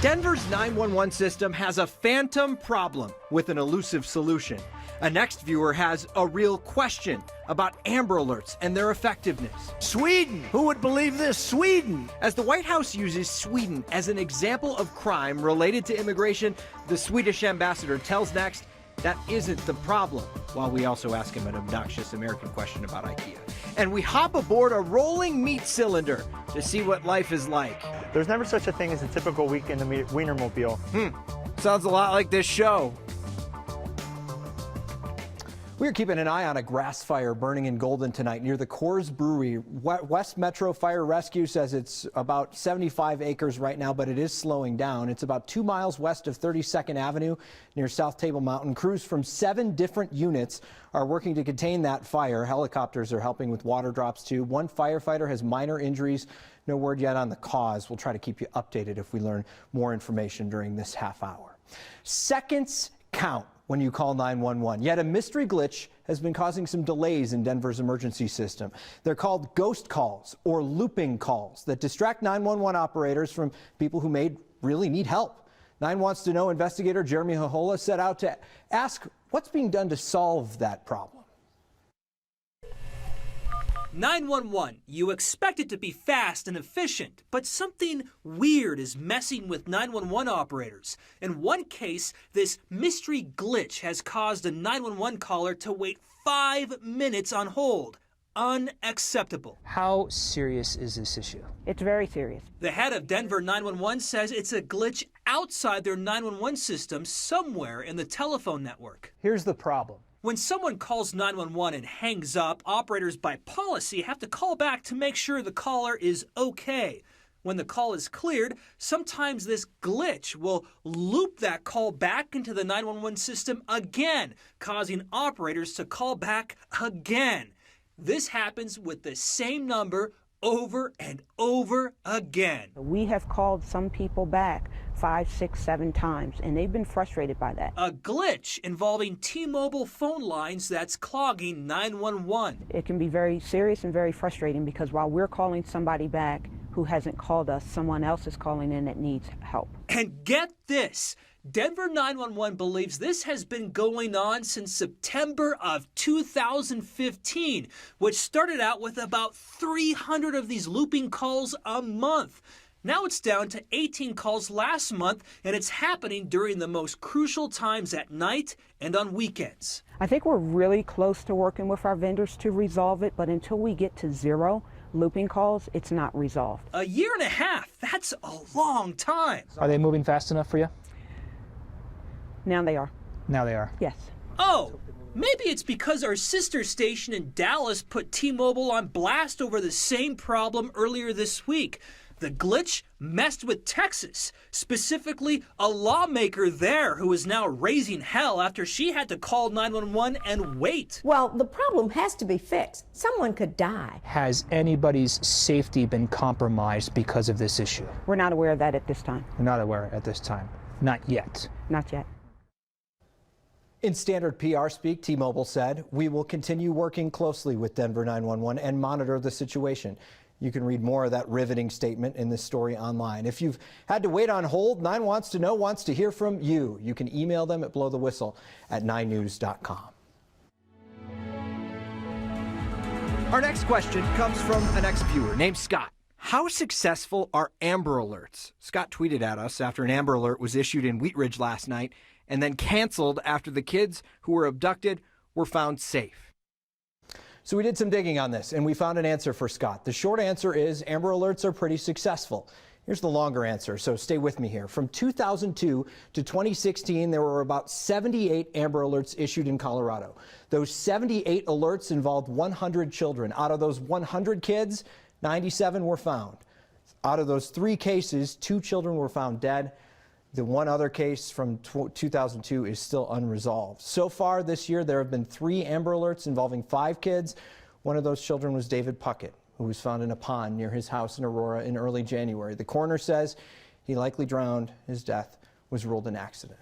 Denver's 911 system has a phantom problem with an elusive solution. A next viewer has a real question about Amber Alerts and their effectiveness. Sweden! Who would believe this? Sweden! As the White House uses Sweden as an example of crime related to immigration, the Swedish ambassador tells Next that isn't the problem, while we also ask him an obnoxious American question about IKEA. And we hop aboard a rolling meat cylinder to see what life is like. There's never such a thing as a typical week in the Wienermobile. Sounds a lot like this show. We're keeping an eye on a grass fire burning in Golden tonight near the Coors Brewery. West Metro Fire Rescue says it's about 75 acres right now, but it is slowing down. It's about 2 miles west of 32nd Avenue near South Table Mountain. Crews from 7 different units are working to contain that fire. Helicopters are helping with water drops too. One firefighter has minor injuries. No word yet on the cause. We'll try to keep you updated if we learn more information during this half hour. Seconds count when you call 911. Yet a mystery glitch has been causing some delays in Denver's emergency system. They're called ghost calls or looping calls that distract 911 operators from people who may really need help. 9 Wants to Know investigator Jeremy Hohola set out to ask what's being done to solve that problem. 911, you expect it to be fast and efficient, but something weird is messing with 911 operators. In one case, this mystery glitch has caused a 911 caller to wait 5 minutes on hold. Unacceptable. How serious is this issue? It's very serious. The head of Denver 911 says it's a glitch outside their 911 system somewhere in the telephone network. Here's the problem. When someone calls 911 and hangs up, operators by policy have to call back to make sure the caller is okay. When the call is cleared, sometimes this glitch will loop that call back into the 911 system again, causing operators to call back again. This happens with the same number over and over again. We have called some people back 5, 6, 7 times, and they've been frustrated by that. A glitch involving T-Mobile phone lines that's clogging 911. It can be very serious and very frustrating because while we're calling somebody back who hasn't called us, someone else is calling in that needs help. And get this, Denver 911 believes this has been going on since September of 2015, which started out with about 300 of these looping calls a month. Now it's down to 18 calls last month, and it's happening during the most crucial times at night and on weekends. I think we're really close to working with our vendors to resolve it, but until we get to 0 looping calls, it's not resolved. A year and a half, that's a long time. Are they moving fast enough for you? Now they are. Now they are. Yes. Oh, maybe it's because our sister station in Dallas put T-Mobile on blast over the same problem earlier this week. The glitch messed with Texas, specifically a lawmaker there who is now raising hell after she had to call 911 and wait. Well, the problem has to be fixed. Someone could die. Has anybody's safety been compromised because of this issue? We're not aware of that at this time. We're not aware at this time. Not yet. Not yet. In standard PR speak, T-Mobile said, "We will continue working closely with Denver 911 and monitor the situation." You can read more of that riveting statement in this story online. If you've had to wait on hold, 9 Wants to Know wants to hear from you. You can email them at blowthewhistle@9news.com. Our next question comes from an ex-viewer named Scott. How successful are Amber Alerts? Scott tweeted at us after an Amber Alert was issued in Wheat Ridge last night and then canceled after the kids who were abducted were found safe. So we did some digging on this, and we found an answer for Scott. The short answer is Amber Alerts are pretty successful. Here's the longer answer, so stay with me here. From 2002 to 2016, there were about 78 Amber Alerts issued in Colorado. Those 78 alerts involved 100 children. Out of those 100 kids, 97 were found. Out of those 3 cases, 2 children were found dead. The one other case from 2002 is still unresolved. So far this year, there have been 3 Amber Alerts involving 5 kids. One of those children was David Puckett, who was found in a pond near his house in Aurora in early January. The coroner says he likely drowned. His death was ruled an accident.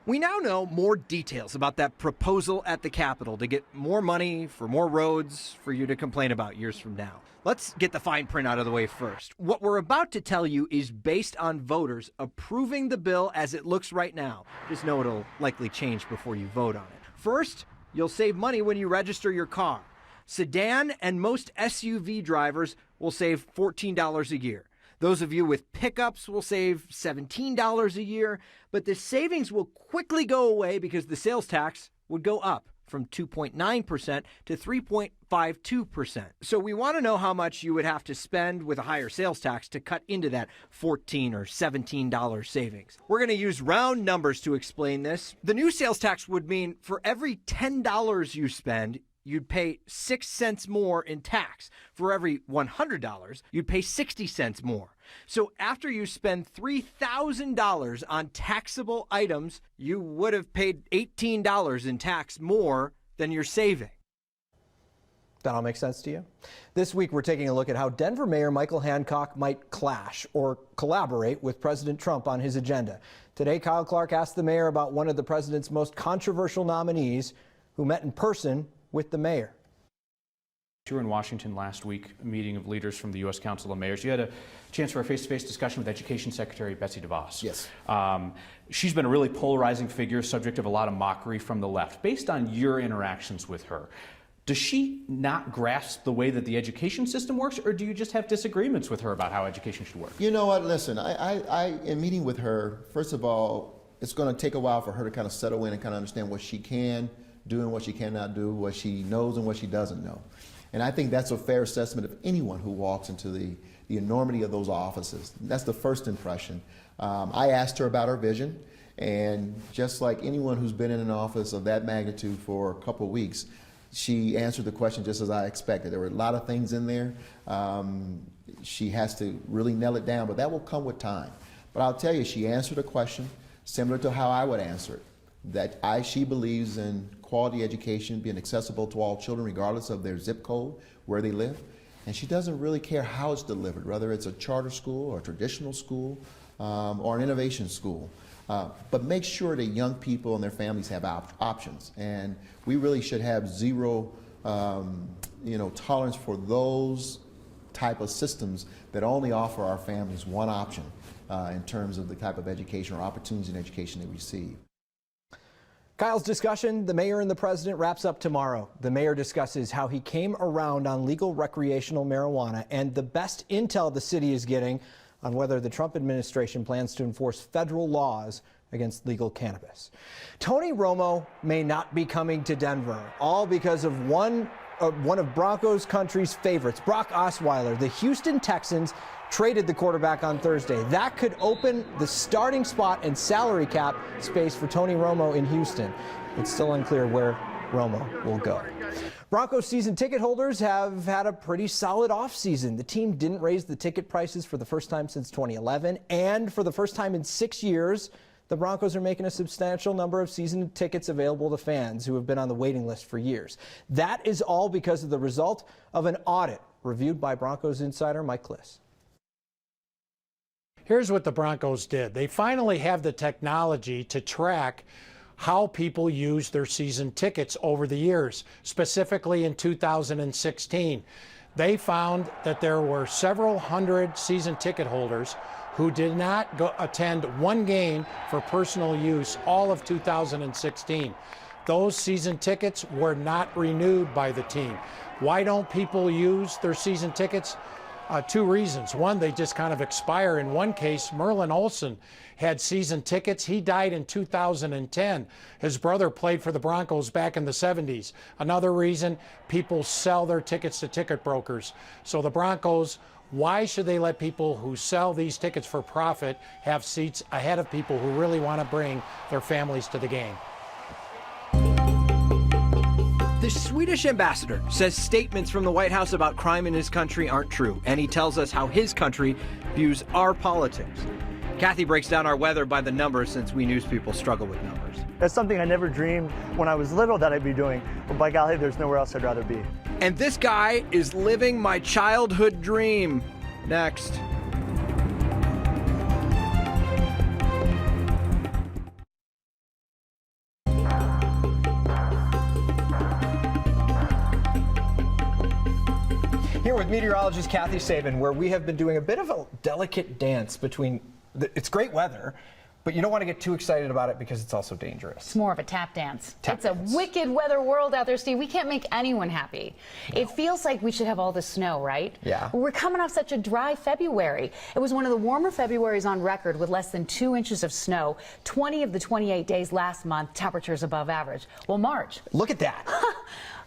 We now know more details about that proposal at the Capitol to get more money for more roads for you to complain about years from now. Let's get the fine print out of the way first. What we're about to tell you is based on voters approving the bill as it looks right now. Just know it'll likely change before you vote on it. First, you'll save money when you register your car. Sedan and most SUV drivers will save $14 a year. Those of you with pickups will save $17 a year, but the savings will quickly go away because the sales tax would go up from 2.9% to 3.52%. So we want to know how much you would have to spend with a higher sales tax to cut into that $14 or $17 savings. We're going to use round numbers to explain this. The new sales tax would mean for every $10 you spend, you'd pay 6 cents more in tax. For every $100, you'd pay 60 cents more. So after you spend $3,000 on taxable items, you would have paid $18 in tax more than you're saving. That all makes sense to you? This week, we're taking a look at how Denver Mayor Michael Hancock might clash or collaborate with President Trump on his agenda. Today, Kyle Clark asked the mayor about one of the president's most controversial nominees who met in person with the mayor. You were in Washington last week, a meeting of leaders from the U.S. Council of Mayors. You had a chance for a face-to-face discussion with Education Secretary Betsy DeVos. Yes. She's been a really polarizing figure, subject of a lot of mockery from the left. Based on your interactions with her, does she not grasp the way that the education system works, or do you just have disagreements with her about how education should work? You know what? Listen, in meeting with her, first of all, it's going to take a while for her to kind of settle in and kind of understand what she can do and what she cannot do, what she knows and what she doesn't know. And I think that's a fair assessment of anyone who walks into the enormity of those offices. That's the first impression. I asked her about her vision, and just like anyone who's been in an office of that magnitude for a couple of weeks, she answered the question just as I expected. There were a lot of things in there. She has to really nail it down, but that will come with time. But I'll tell you, she answered a question similar to how I would answer it. That she believes in quality education being accessible to all children regardless of their zip code, where they live. And she doesn't really care how it's delivered, whether it's a charter school or a traditional school or an innovation school. But make sure that young people and their families have options. And we really should have zero tolerance for those type of systems that only offer our families one option in terms of the type of education or opportunities in education they receive. Kyle's discussion, the mayor and the president, wraps up tomorrow. The mayor discusses how he came around on legal recreational marijuana and the best intel the city is getting on whether the Trump administration plans to enforce federal laws against legal cannabis. Tony Romo may not be coming to Denver, all because of one of Broncos country's favorites, Brock Osweiler. The Houston Texans traded the quarterback on Thursday. That could open the starting spot and salary cap space for Tony Romo in Houston. It's still unclear where Romo will go. Broncos season ticket holders have had a pretty solid offseason. The team didn't raise the ticket prices for the first time since 2011, and for the first time in 6 years, the Broncos are making a substantial number of season tickets available to fans who have been on the waiting list for years. That is all because of the result of an audit reviewed by Broncos insider Mike Kliss. Here's what the Broncos did. They finally have the technology to track how people use their season tickets over the years, specifically in 2016. They found that there were several hundred season ticket holders who did not attend one game for personal use all of 2016. Those season tickets were not renewed by the team. Why don't people use their season tickets? Two reasons. One, they just kind of expire. In one case, Merlin Olsen had season tickets. He died in 2010. His brother played for the Broncos back in the 70s. Another reason, people sell their tickets to ticket brokers. So the Broncos, why should they let people who sell these tickets for profit have seats ahead of people who really want to bring their families to the game? The Swedish ambassador says statements from the White House about crime in his country aren't true, and he tells us how his country views our politics. Kathy breaks down our weather by the numbers, since we news people struggle with numbers. That's something I never dreamed when I was little that I'd be doing, but by golly, there's nowhere else I'd rather be. And this guy is living my childhood dream. Next. Here with meteorologist Kathy Sabin, where we have been doing a bit of a delicate dance between, it's great weather, but you don't want to get too excited about it because it's also dangerous. It's more of a tap dance. It's a wicked weather world out there, Steve. We can't make anyone happy. No. It feels like we should have all the snow, right? Yeah. We're coming off such a dry February. It was one of the warmer Februaries on record with less than 2 inches of snow. 20 of the 28 days last month, temperatures above average. Well, March. Look at that.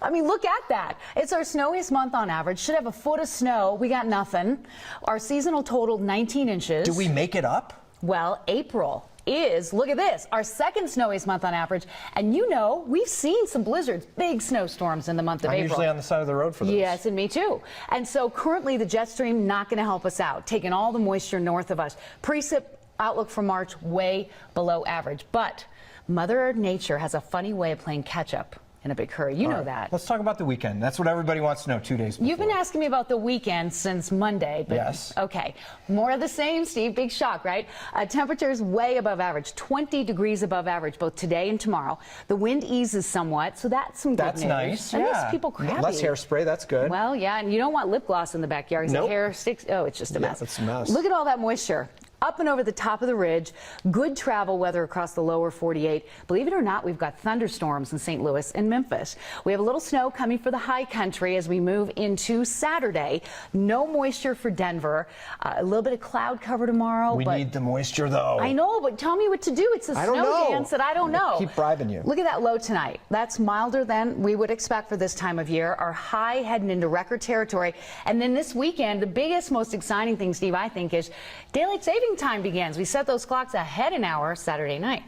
I mean, look at that. It's our snowiest month on average. Should have a foot of snow. We got nothing. Our seasonal totaled 19 inches. Do we make it up? Well, April is, look at this, our second snowiest month on average. And you know, we've seen some blizzards, big snowstorms in the month of April. I'm usually on the side of the road for those. Yes, and me too. And so currently the jet stream not going to help us out, taking all the moisture north of us. Precip outlook for March way below average. But Mother Nature has a funny way of playing catch up in a big hurry. You know that. Let's talk about the weekend. That's what everybody wants to know 2 days before. You've been asking me about the weekend since Monday. But yes. Okay. More of the same, Steve. Big shock, right? Temperatures way above average, 20 degrees above average, both today and tomorrow. The wind eases somewhat, so that's some good news. That's nice. That yeah. makes people crappy. Less hairspray, that's good. Well, yeah, and you don't want lip gloss in the backyard. Nope. The hair sticks. Oh, it's just a mess. It's a mess. Look at all that moisture. Up and over the top of the ridge, good travel weather across the lower 48. Believe it or not, we've got thunderstorms in St. Louis and Memphis. We have a little snow coming for the high country as we move into Saturday. No moisture for Denver. A little bit of cloud cover tomorrow. We need the moisture, though. I know, but tell me what to do. It's a snow dance that I don't know. Keep bribing you. Look at that low tonight. That's milder than we would expect for this time of year. Our high heading into record territory. And then this weekend, the biggest, most exciting thing, Steve, I think, is daylight saving time begins. We set those clocks ahead an hour Saturday night.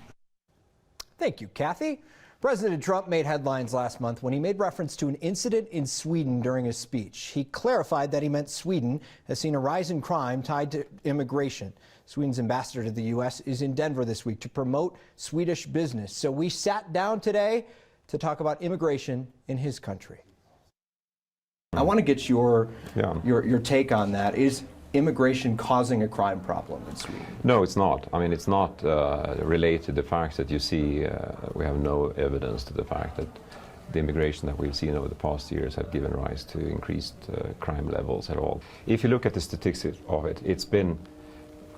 Thank you, Kathy. President Trump made headlines last month when he made reference to an incident in Sweden during his speech. He clarified that he meant Sweden has seen a rise in crime tied to immigration. Sweden's ambassador to the U.S. is in Denver this week to promote Swedish business. So we sat down today to talk about immigration in his country. I want to get your take on that. Is immigration causing a crime problem in Sweden? No, it's not. I mean, it's not related to the fact that you see we have no evidence to the fact that the immigration that we've seen over the past years have given rise to increased crime levels at all. If you look at the statistics of it, it's been,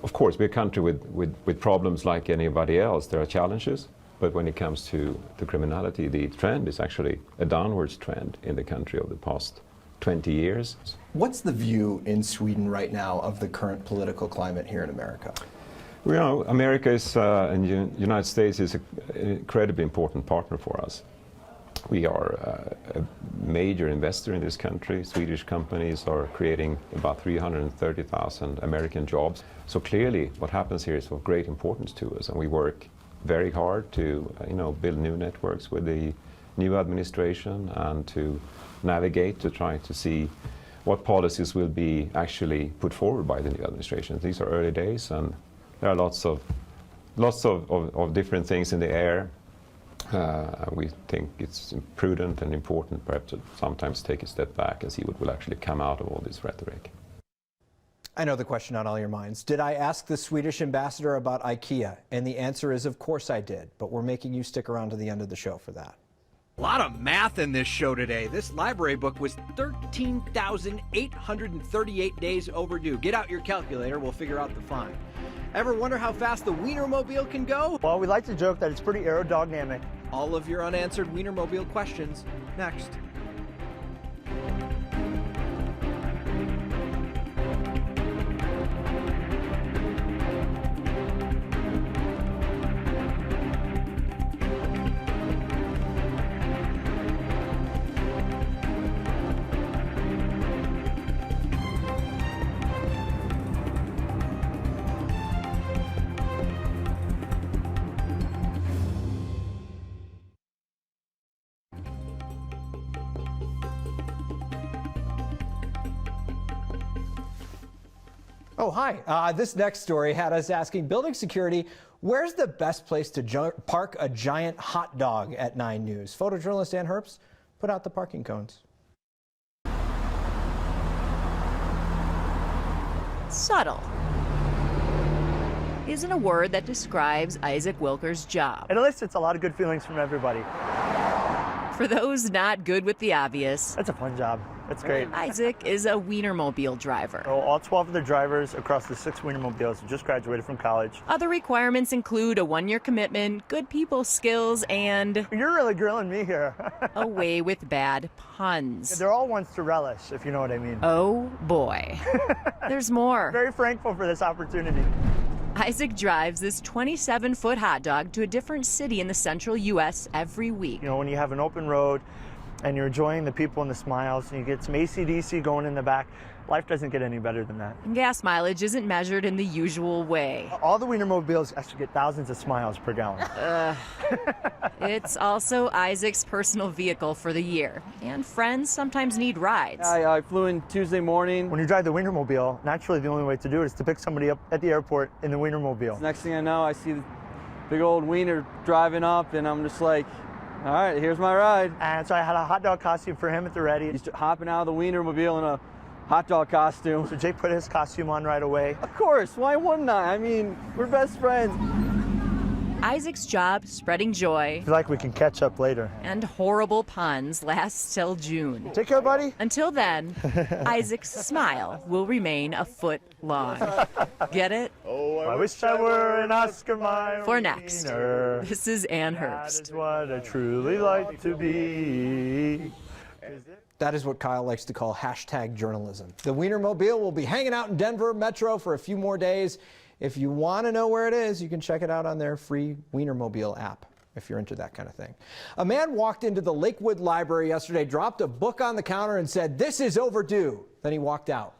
of course, we're a country with problems like anybody else. There are challenges, but when it comes to the criminality, the trend is actually a downwards trend in the country over the past 20 years. What's the view in Sweden right now of the current political climate here in America? Well, you know, America is, and the United States is an incredibly important partner for us. We are a major investor in this country. Swedish companies are creating about 330,000 American jobs. So clearly what happens here is of great importance to us, and we work very hard to build new networks with the new administration and to navigate to try to see what policies will be actually put forward by the new administration. These are early days, and there are lots of different things in the air. We think it's prudent and important perhaps to sometimes take a step back and see what will actually come out of all this rhetoric. I know the question on all your minds. Did I ask the Swedish ambassador about IKEA? And the answer is, of course I did, but we're making you stick around to the end of the show for that. A lot of math in this show today. This library book was 13,838 days overdue. Get out your calculator, we'll figure out the fine. Ever wonder how fast the Wienermobile can go? Well, we like to joke that it's pretty aerodynamic. All of your unanswered Wienermobile questions next. Oh, hi. This next story had us asking building security, where's the best place to park a giant hot dog at 9 News? Photojournalist Ann Herbst put out the parking cones. Subtle isn't a word that describes Isaac Wilker's job. It elicits a lot of good feelings from everybody. For those not good with the obvious, That's a fun job. It's great. Isaac is a Wienermobile driver. So all 12 of the drivers across the 6 Wienermobiles just graduated from college. Other requirements include a 1-year commitment, good people skills, and You're really grilling me here. a way with bad puns. They're all ones to relish, if you know what I mean. Oh boy. There's more. Very thankful for this opportunity. Isaac drives this 27-foot hot dog to a different city in the central U.S. every week. You know, when you have an open road and you're enjoying the people and the smiles and you get some AC/DC going in the back, life doesn't get any better than that. And gas mileage isn't measured in the usual way. All the Wienermobiles actually get thousands of smiles per gallon. It's also Isaac's personal vehicle for the year, and friends sometimes need rides. I flew in Tuesday morning. When you drive the Wienermobile, naturally the only way to do it is to pick somebody up at the airport in the Wienermobile. Next thing I know, I see the big old wiener driving up, and I'm just like, all right, here's my ride. And so I had a hot dog costume for him at the ready. He's hopping out of the Wienermobile in a hot dog costume. So Jake put his costume on right away. Of course, why wouldn't I? I mean, we're best friends. Isaac's job, spreading joy, I feel like we can catch up later. and horrible puns lasts till June. Take care, buddy. Until then, Isaac's smile will remain a foot long. Get it? Oh, I wish I were an Oscar Mayer. For next, wiener. this is Ann That Herbst. is what I truly like to be. That is what Kyle likes to call hashtag journalism. The Wienermobile will be hanging out in Denver Metro for a few more days. If you want to know where it is, you can check it out on their free Wienermobile app, if you're into that kind of thing. A man walked into the Lakewood Library yesterday, dropped a book on the counter and said, "This is overdue." Then he walked out.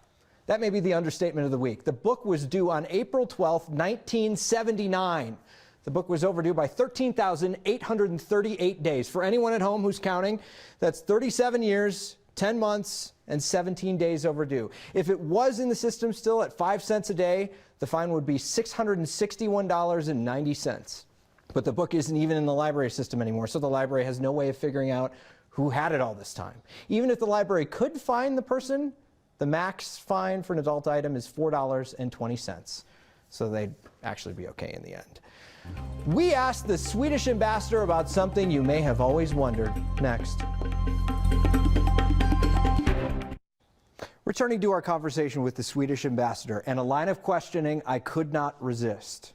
That may be the understatement of the week. The book was due on April 12th, 1979. The book was overdue by 13,838 days. For anyone at home who's counting, that's 37 years, 10 months, and 17 days overdue. If it was in the system still at 5 cents a day, the fine would be $661.90. But the book isn't even in the library system anymore, so the library has no way of figuring out who had it all this time. Even if the library could find the person, the max fine for an adult item is $4.20. So they'd actually be okay in the end. We asked the Swedish ambassador about something you may have always wondered. Next. Returning to our conversation with the Swedish ambassador and a line of questioning I could not resist.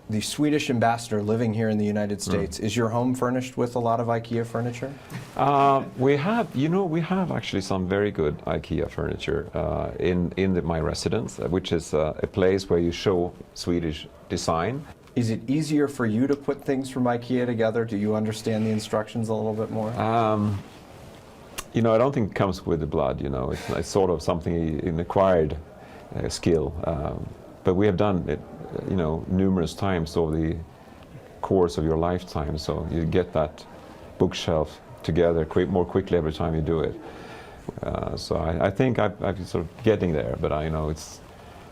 The Swedish ambassador living here in the United States, is your home furnished with a lot of IKEA furniture? We have actually some very good IKEA furniture in my residence, which is a place where you show Swedish design. Is it easier for you to put things from IKEA together? Do you understand the instructions a little bit more? I don't think it comes with the blood, It's sort of something, an acquired skill. But we have done it, numerous times over the course of your lifetime. So you get that bookshelf together more quickly every time you do it. So I think I'm sort of getting there, but I know it's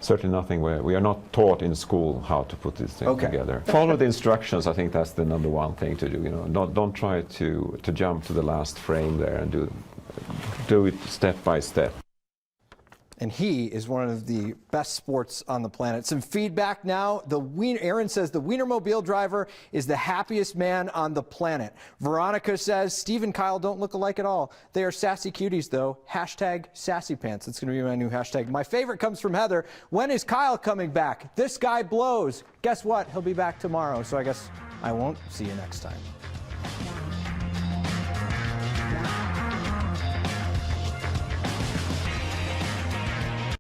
certainly nothing where we are not taught in school how to put this thing together. Follow the instructions. I think that's the number one thing to do. Don't try to jump to the last frame there and do it step by step. And he is one of the best sports on the planet. Some feedback now. Aaron says the Wienermobile driver is the happiest man on the planet. Veronica says Steve and Kyle don't look alike at all. They are sassy cuties, though. Hashtag sassy pants. It's going to be my new hashtag. My favorite comes from Heather. When is Kyle coming back? This guy blows. Guess what? He'll be back tomorrow, so I guess I won't see you next time.